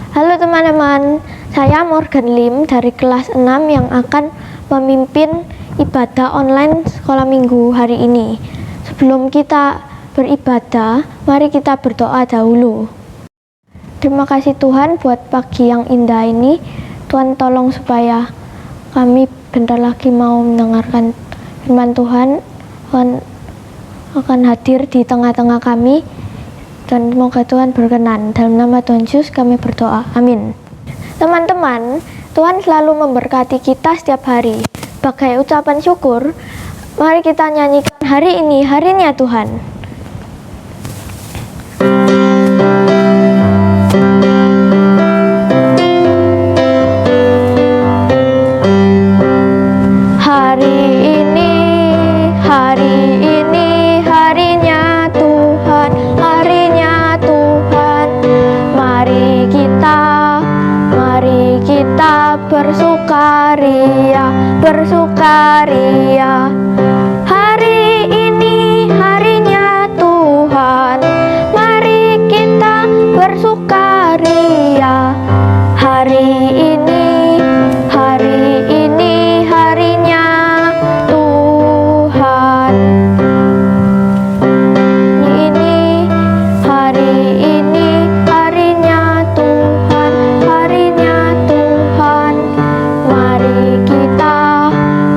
Halo teman-teman, saya Morgan Lim dari kelas 6 yang akan memimpin ibadah online sekolah minggu hari ini. Sebelum kita beribadah, mari kita berdoa dahulu. Terima kasih Tuhan buat pagi yang indah ini. Tuhan tolong supaya kami bentar lagi mau mendengarkan firman Tuhan. Tuhan akan hadir di tengah-tengah kami. Dan semoga Tuhan berkenan. Dalam nama Tuhan Yesus kami berdoa. Amin. Teman-teman, Tuhan selalu memberkati kita setiap hari. Sebagai ucapan syukur, mari kita nyanyikan hari ini, harinya Tuhan. Bersukaria, hari ini harinya Tuhan. Mari kita bersukaria. Hari ini harinya Tuhan. Hari ini harinya Tuhan, harinya Tuhan.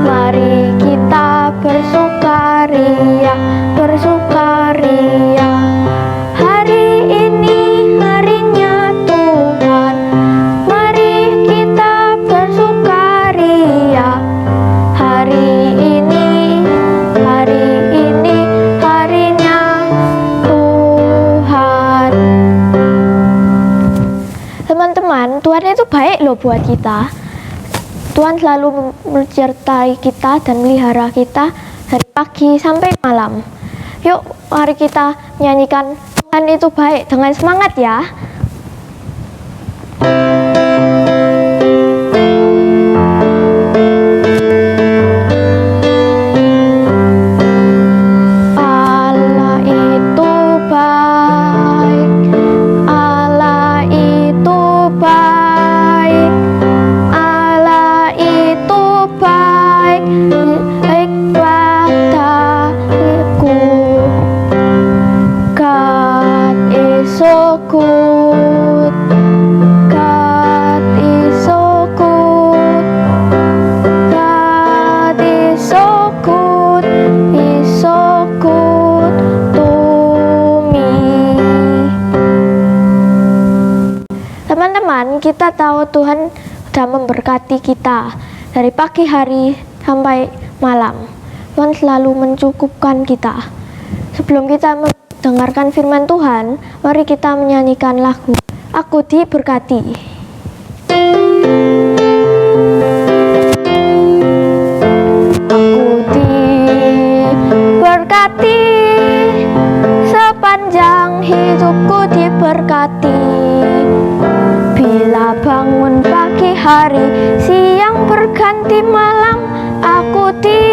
Mari kita bersukaria, bersukaria. Hari ini harinya Tuhan. Mari kita bersukaria. Hari ini harinya Tuhan. Teman-teman, Tuhan itu baik loh buat kita. Tuhan selalu menyertai kita dan melihara kita dari pagi sampai malam. Yuk, mari kita menyanyikan Tuhan itu baik dengan semangat ya. Teman-teman, kita tahu Tuhan sudah memberkati kita dari pagi hari sampai malam. Tuhan selalu mencukupkan kita. Sebelum kita mendengarkan firman Tuhan, mari kita menyanyikan lagu Aku Diberkati. Aku diberkati, sepanjang hidupku diberkati. Bila bangun pagi hari, siang berganti malam, aku diberkati.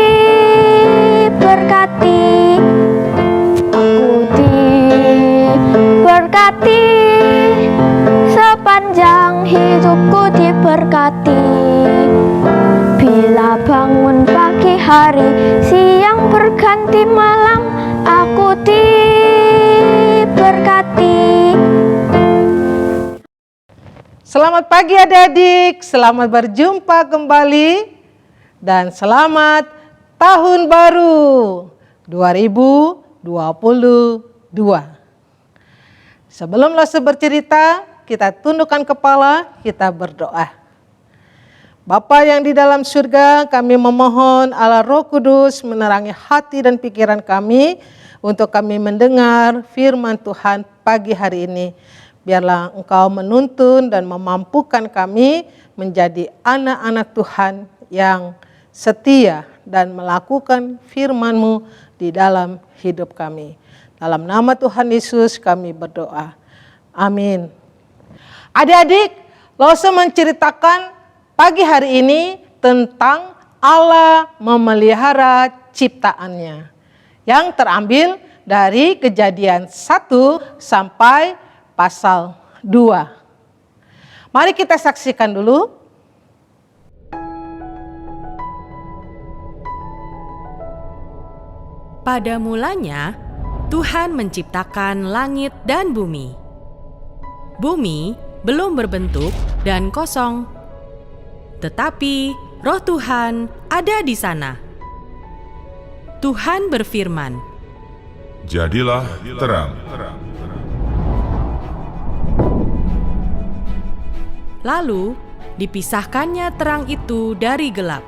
Aku diberkati, sepanjang hidupku diberkati. Bila bangun pagi hari, siang berganti malam, aku diberkati. Selamat pagi adik-adik, selamat berjumpa kembali dan selamat tahun baru 2022. Sebelum Lose bercerita, kita tundukkan kepala, kita berdoa. Bapa yang di dalam surga, kami memohon Allah Roh Kudus menerangi hati dan pikiran kami untuk kami mendengar firman Tuhan pagi hari ini. Biarlah Engkau menuntun dan memampukan kami menjadi anak-anak Tuhan yang setia dan melakukan firman-Mu di dalam hidup kami. Dalam nama Tuhan Yesus kami berdoa. Amin. Adik-adik, Lose menceritakan pagi hari ini tentang Allah memelihara ciptaannya. Yang terambil dari Kejadian 1 sampai pasal 2. Mari kita saksikan dulu. Pada mulanya, Tuhan menciptakan langit dan bumi. Bumi belum berbentuk dan kosong, tetapi Roh Tuhan ada di sana. Tuhan berfirman, "Jadilah terang." Lalu dipisahkannya terang itu dari gelap.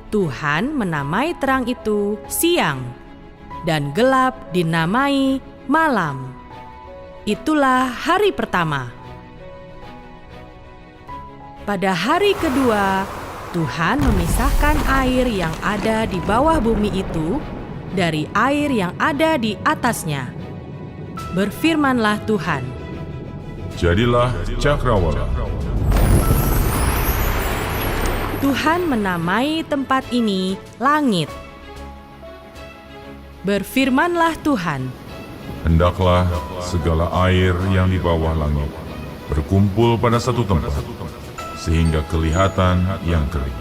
Tuhan menamai terang itu siang, dan gelap dinamai malam. Itulah hari pertama. Pada hari kedua, Tuhan memisahkan air yang ada di bawah bumi itu dari air yang ada di atasnya. Berfirmanlah Tuhan, Jadilah cakrawala. Tuhan menamai tempat ini langit. Berfirmanlah Tuhan, Hendaklah segala air yang di bawah langit berkumpul pada satu tempat, sehingga kelihatan yang kering.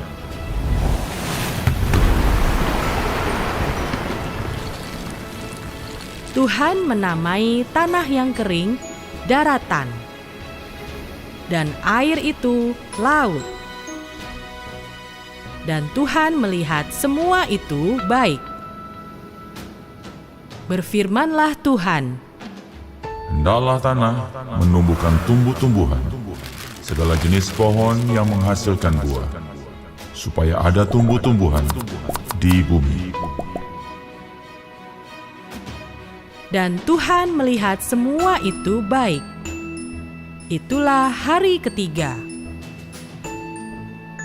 Tuhan menamai tanah yang kering daratan, dan air itu laut. Dan Tuhan melihat semua itu baik. Berfirmanlah Tuhan, Hendaklah tanah menumbuhkan tumbuh-tumbuhan, segala jenis pohon yang menghasilkan buah, supaya ada tumbuh-tumbuhan di bumi. dan Tuhan melihat semua itu baik. Itulah hari ketiga.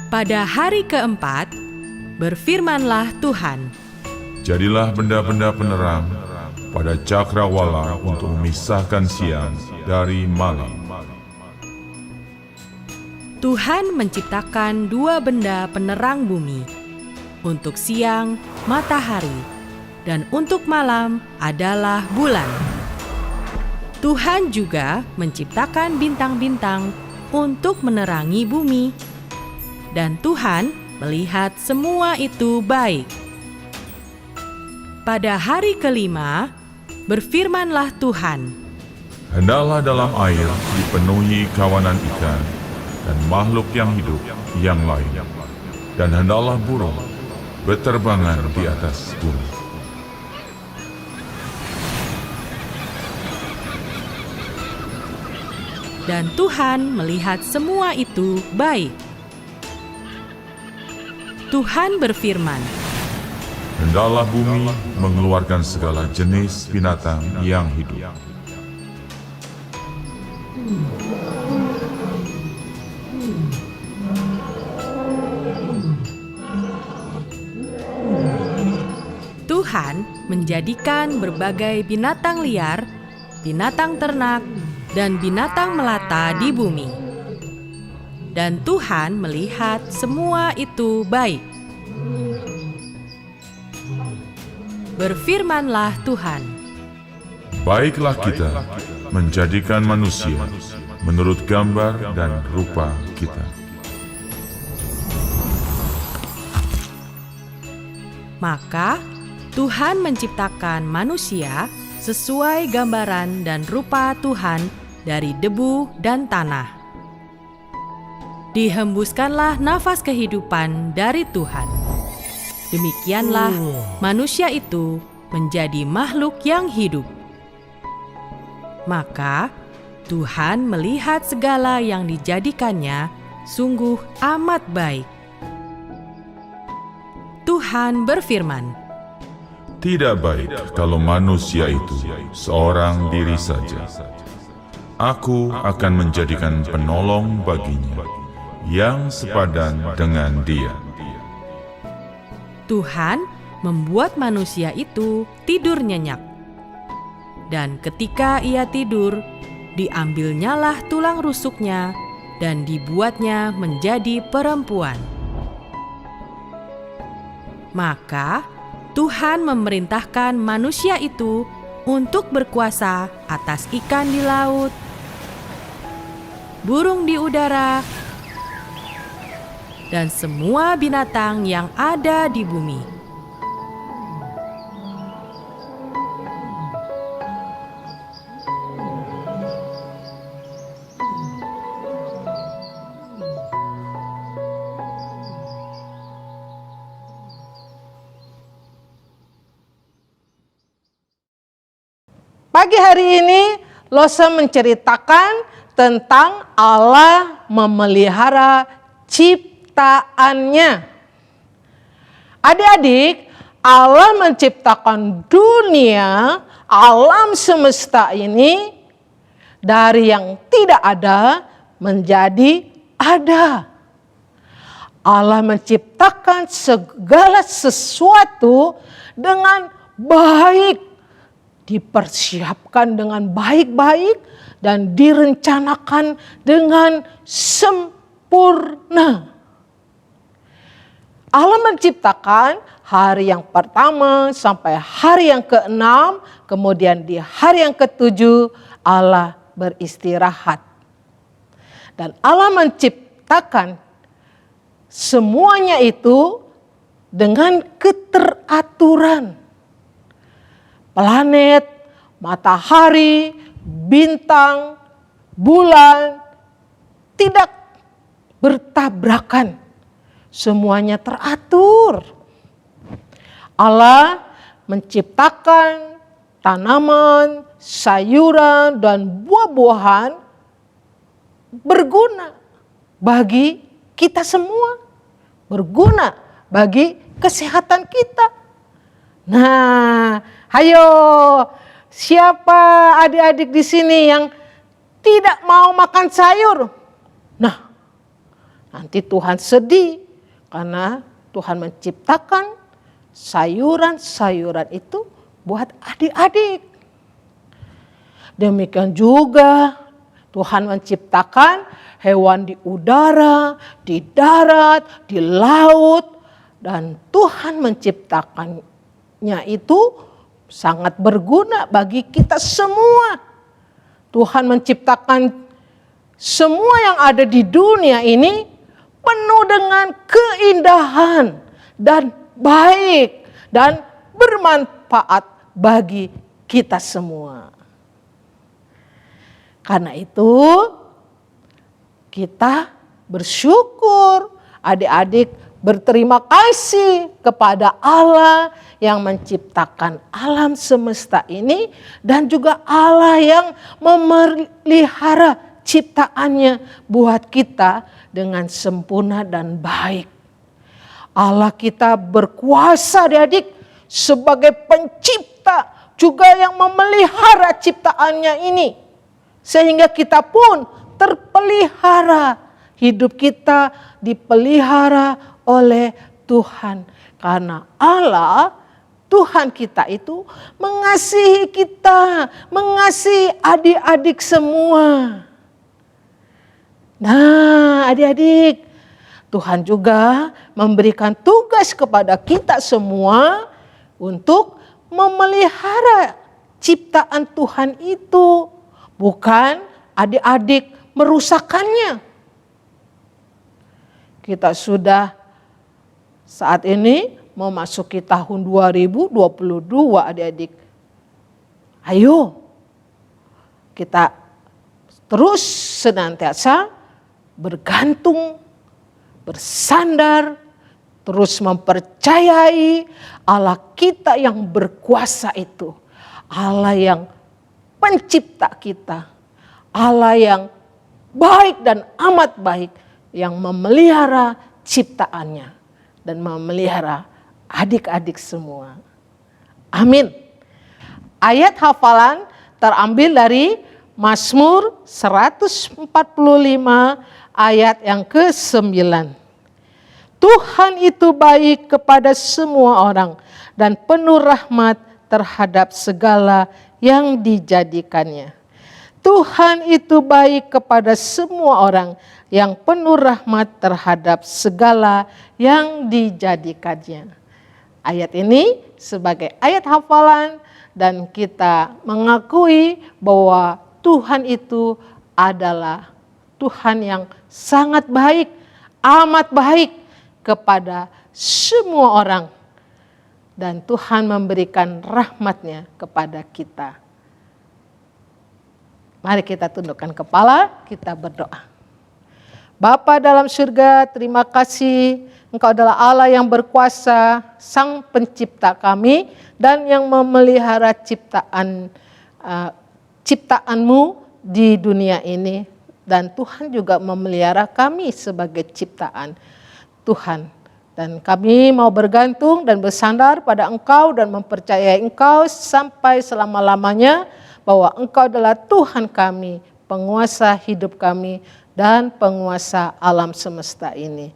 Pada hari keempat, berfirmanlah Tuhan, Jadilah benda-benda penerang pada cakrawala untuk memisahkan siang dari malam. Tuhan menciptakan dua benda penerang bumi. Untuk siang, matahari, dan untuk malam adalah bulan. Tuhan juga menciptakan bintang-bintang untuk menerangi bumi. Dan Tuhan melihat semua itu baik. Pada hari kelima, berfirmanlah Tuhan, Hendaklah dalam air dipenuhi kawanan ikan dan makhluk yang hidup yang lain, dan hendaklah burung berterbangan di atas bumi. dan Tuhan melihat semua itu baik. Tuhan berfirman, Hendaklah bumi mengeluarkan segala jenis binatang yang hidup. Tuhan menjadikan berbagai binatang liar, binatang ternak, dan binatang melata di bumi. Dan Tuhan melihat semua itu baik. Berfirmanlah Tuhan, Baiklah kita menjadikan manusia menurut gambar dan rupa kita. maka Tuhan menciptakan manusia sesuai gambaran dan rupa Tuhan dari debu dan tanah. Dihembuskanlah nafas kehidupan dari Tuhan. Demikianlah manusia itu menjadi makhluk yang hidup. Maka Tuhan melihat segala yang dijadikannya sungguh amat baik. Tuhan berfirman, Tidak baik kalau manusia itu seorang diri saja. Aku akan menjadikan penolong baginya yang sepadan dengan dia. Tuhan membuat manusia itu tidur nyenyak. Dan ketika ia tidur, diambilnyalah tulang rusuknya dan dibuatnya menjadi perempuan. Maka Tuhan memerintahkan manusia itu untuk berkuasa atas ikan di laut, burung di udara, dan semua binatang yang ada di bumi. Pagi hari ini Lose menceritakan tentang Allah memelihara ciptaannya. Adik-adik, Allah menciptakan dunia, alam semesta ini dari yang tidak ada menjadi ada. Allah menciptakan segala sesuatu dengan baik, dipersiapkan dengan baik-baik dan direncanakan dengan sempurna. Allah menciptakan hari yang pertama sampai hari yang ke-6, kemudian di hari yang ke-7 Allah beristirahat. Dan Allah menciptakan semuanya itu dengan keteraturan. Planet, matahari, bintang, bulan tidak bertabrakan. Semuanya teratur. Allah menciptakan tanaman, sayuran, dan buah-buahan berguna bagi kita semua. Berguna bagi kesehatan kita. Nah, ayo, siapa adik-adik di sini yang tidak mau makan sayur? Nah, nanti Tuhan sedih karena Tuhan menciptakan sayuran-sayuran itu buat adik-adik. Demikian juga Tuhan menciptakan hewan di udara, di darat, di laut, dan Tuhan menciptakannya itu sangat berguna bagi kita semua. Tuhan menciptakan semua yang ada di dunia ini penuh dengan keindahan dan baik dan bermanfaat bagi kita semua. Karena itu kita bersyukur, adik-adik berterima kasih kepada Allah yang menciptakan alam semesta ini dan juga Allah yang memelihara ciptaannya buat kita dengan sempurna dan baik. Allah kita berkuasa, adik-adik, sebagai pencipta juga yang memelihara ciptaannya ini. Sehingga kita pun terpelihara, hidup kita dipelihara oleh Tuhan. Karena Allah, Tuhan kita itu mengasihi kita, mengasihi adik-adik semua. Nah, adik-adik, Tuhan juga memberikan tugas kepada kita semua untuk memelihara ciptaan Tuhan itu. Bukan adik-adik merusakkannya. Kita sudah saat ini memasuki tahun 2022, adik-adik. Ayo kita terus senantiasa bergantung, bersandar, terus mempercayai Allah kita yang berkuasa itu. Allah yang pencipta kita. Allah yang baik dan amat baik, yang memelihara ciptaannya dan memelihara adik-adik semua. Amin. Ayat hafalan terambil dari Mazmur 145 ayat yang ke-9. Tuhan itu baik kepada semua orang dan penuh rahmat terhadap segala yang dijadikannya. Tuhan itu baik kepada semua orang yang penuh rahmat terhadap segala yang dijadikannya. Ayat ini sebagai ayat hafalan dan kita mengakui bahwa Tuhan itu adalah Tuhan yang sangat baik, amat baik kepada semua orang. Dan Tuhan memberikan rahmat-Nya kepada kita. Mari kita tundukkan kepala, kita berdoa. Bapa dalam surga, terima kasih Engkau adalah Allah yang berkuasa, Sang Pencipta kami, dan yang memelihara ciptaan-Mu di dunia ini. Dan Tuhan juga memelihara kami sebagai ciptaan Tuhan. Dan kami mau bergantung dan bersandar pada Engkau dan mempercayai Engkau sampai selama-lamanya, bahwa Engkau adalah Tuhan kami, penguasa hidup kami, dan penguasa alam semesta ini.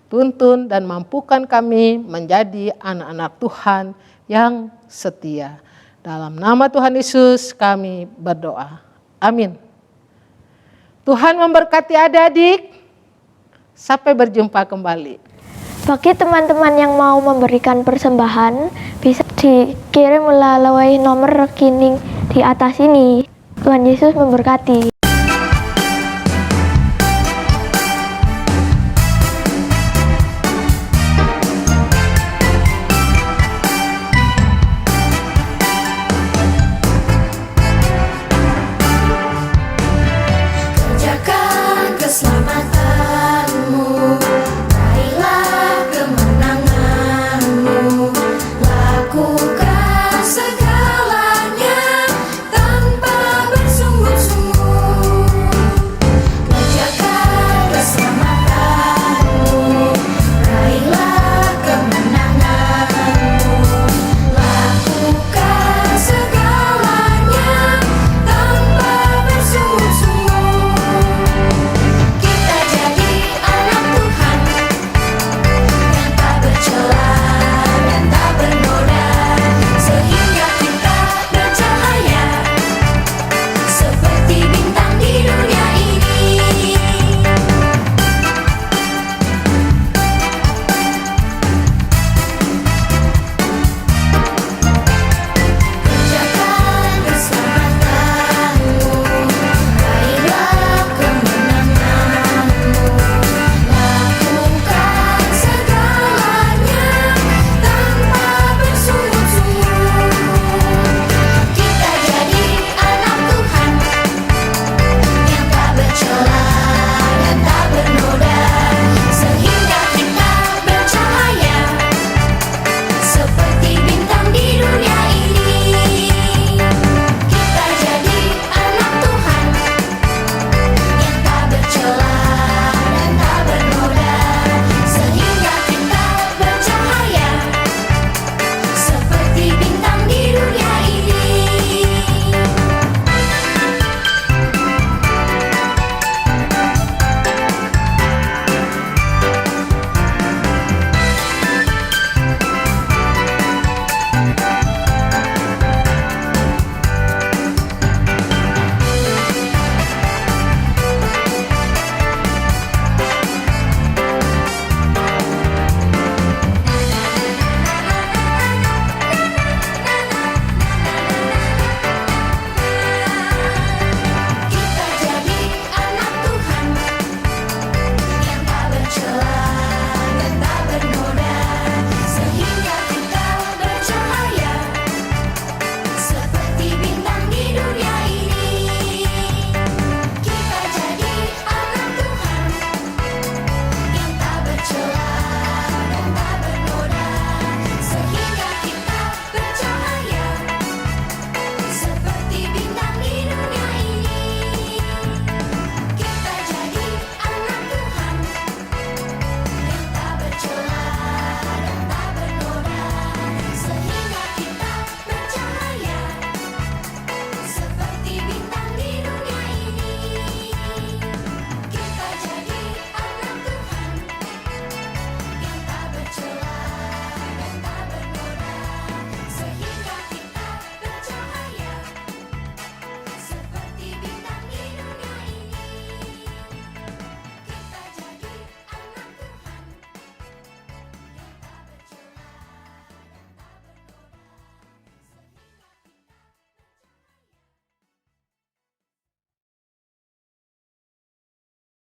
Tuntun dan mampukan kami menjadi anak-anak Tuhan yang setia. Dalam nama Tuhan Yesus kami berdoa. Amin. Tuhan memberkati adik-adik. Sampai berjumpa kembali. Bagi teman-teman yang mau memberikan persembahan, bisa dikirim melalui nomor rekening di atas ini. Tuhan Yesus memberkati.